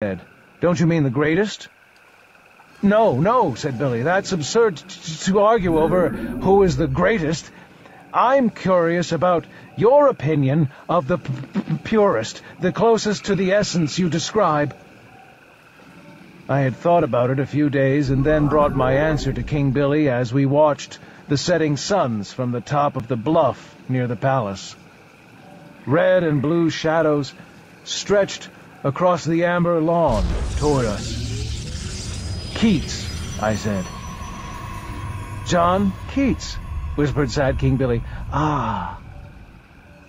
said. Don't you mean the greatest? No, said Billy. That's absurd to argue over who is the greatest. I'm curious about your opinion of the purest, the closest to the essence you describe. I had thought about it a few days and then brought my answer to King Billy as we watched the setting suns from the top of the bluff near the palace. Red and blue shadows stretched across the amber lawn toward us. Keats, I said. John Keats, whispered sad King Billy. Ah.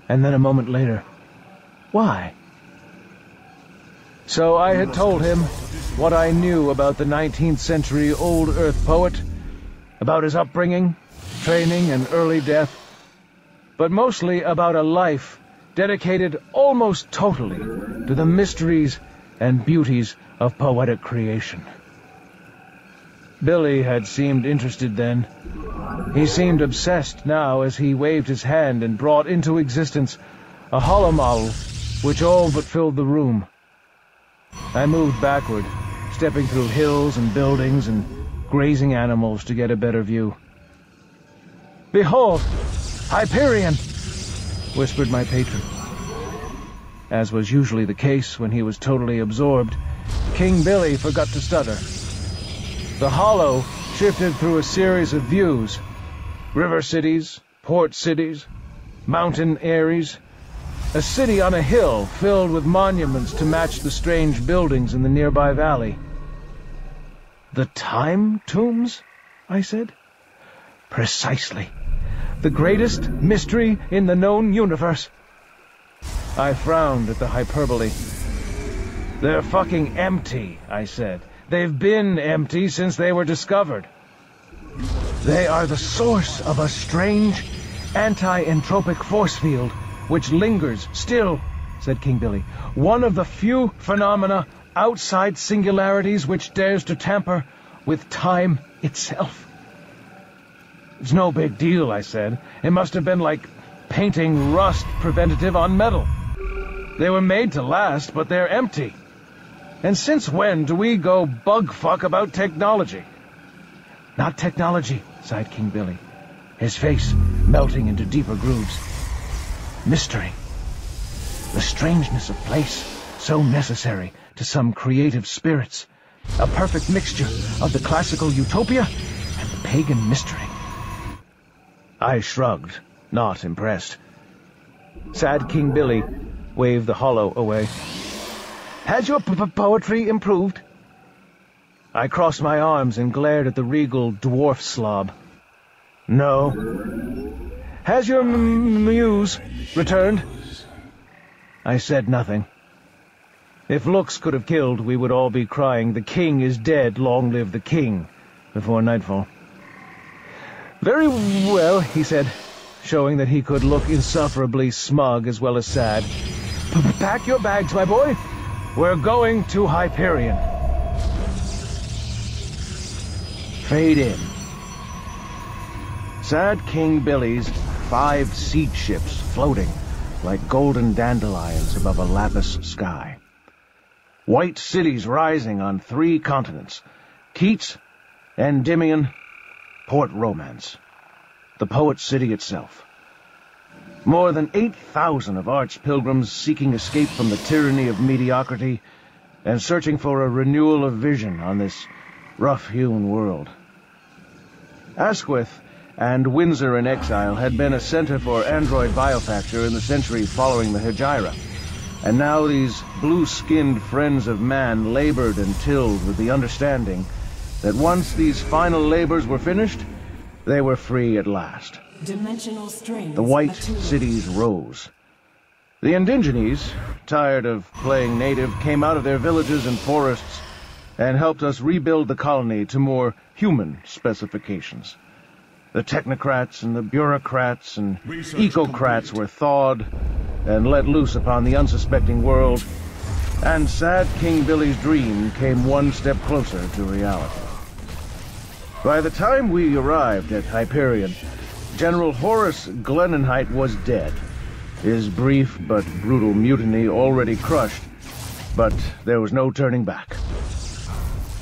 And then a moment later, why? So I had told him what I knew about the 19th century old Earth poet, about his upbringing, training, and early death, but mostly about a life dedicated almost totally to the mysteries and beauties of poetic creation. Billy had seemed interested then. He seemed obsessed now as he waved his hand and brought into existence a hollow model which all but filled the room. I moved backward, stepping through hills and buildings and grazing animals to get a better view. "Behold, Hyperion!" whispered my patron. As was usually the case when he was totally absorbed, King Billy forgot to stutter. The hollow shifted through a series of views: river cities, port cities, mountain aeries, a city on a hill filled with monuments to match the strange buildings in the nearby valley. "The time tombs?" I said. "Precisely. The greatest mystery in the known universe." I frowned at the hyperbole. "They're fucking empty," I said. "They've been empty since they were discovered." "They are the source of a strange, anti-entropic force field which lingers still," said King Billy. "One of the few phenomena outside singularities which dares to tamper with time itself." "It's no big deal," I said. "It must have been like painting rust preventative on metal. They were made to last, but they're empty. And since when do we go bug fuck about technology?" "Not technology," sighed King Billy, his face melting into deeper grooves. "Mystery. The strangeness of place, so necessary to some creative spirits. A perfect mixture of the classical utopia and the pagan mystery." I shrugged, not impressed. Sad King Billy waved the hollow away. "Has your poetry improved?" I crossed my arms and glared at the regal dwarf slob. "No." "Has your muse returned?" I said nothing. If looks could have killed, we would all be crying, "The king is dead, long live the king," before nightfall. "Very well," he said, showing that he could look insufferably smug as well as sad. "Pack your bags, my boy. We're going to Hyperion." Fade in. Sad King Billy's 5 siege ships floating like golden dandelions above a lapis sky. White cities rising on 3 continents: Keats, Endymion, Port Romance. The poet city itself. More than 8,000 of Art's pilgrims seeking escape from the tyranny of mediocrity and searching for a renewal of vision on this rough-hewn world. Asquith and Windsor in Exile had been a center for android biofacture in the century following the Hegira, and now these blue-skinned friends of man labored and tilled with the understanding that once these final labors were finished, they were free at last. Dimensional strains. The white cities rose. The indigenes, tired of playing native, came out of their villages and forests and helped us rebuild the colony to more human specifications. The technocrats and the bureaucrats and ecocrats were thawed and let loose upon the unsuspecting world, and sad King Billy's dream came one step closer to reality. By the time we arrived at Hyperion, General Horace Glenenheit was dead, his brief but brutal mutiny already crushed but there was no turning back.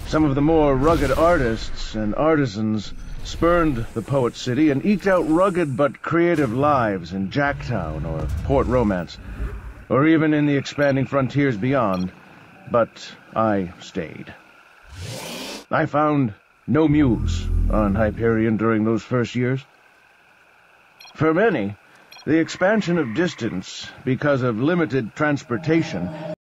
Some of the more rugged artists and artisans spurned the Poet City and eked out rugged but creative lives in Jacktown or Port Romance, or even in the expanding frontiers beyond, but I stayed. I found no muse on Hyperion during those first years. For many, the expansion of distance because of limited transportation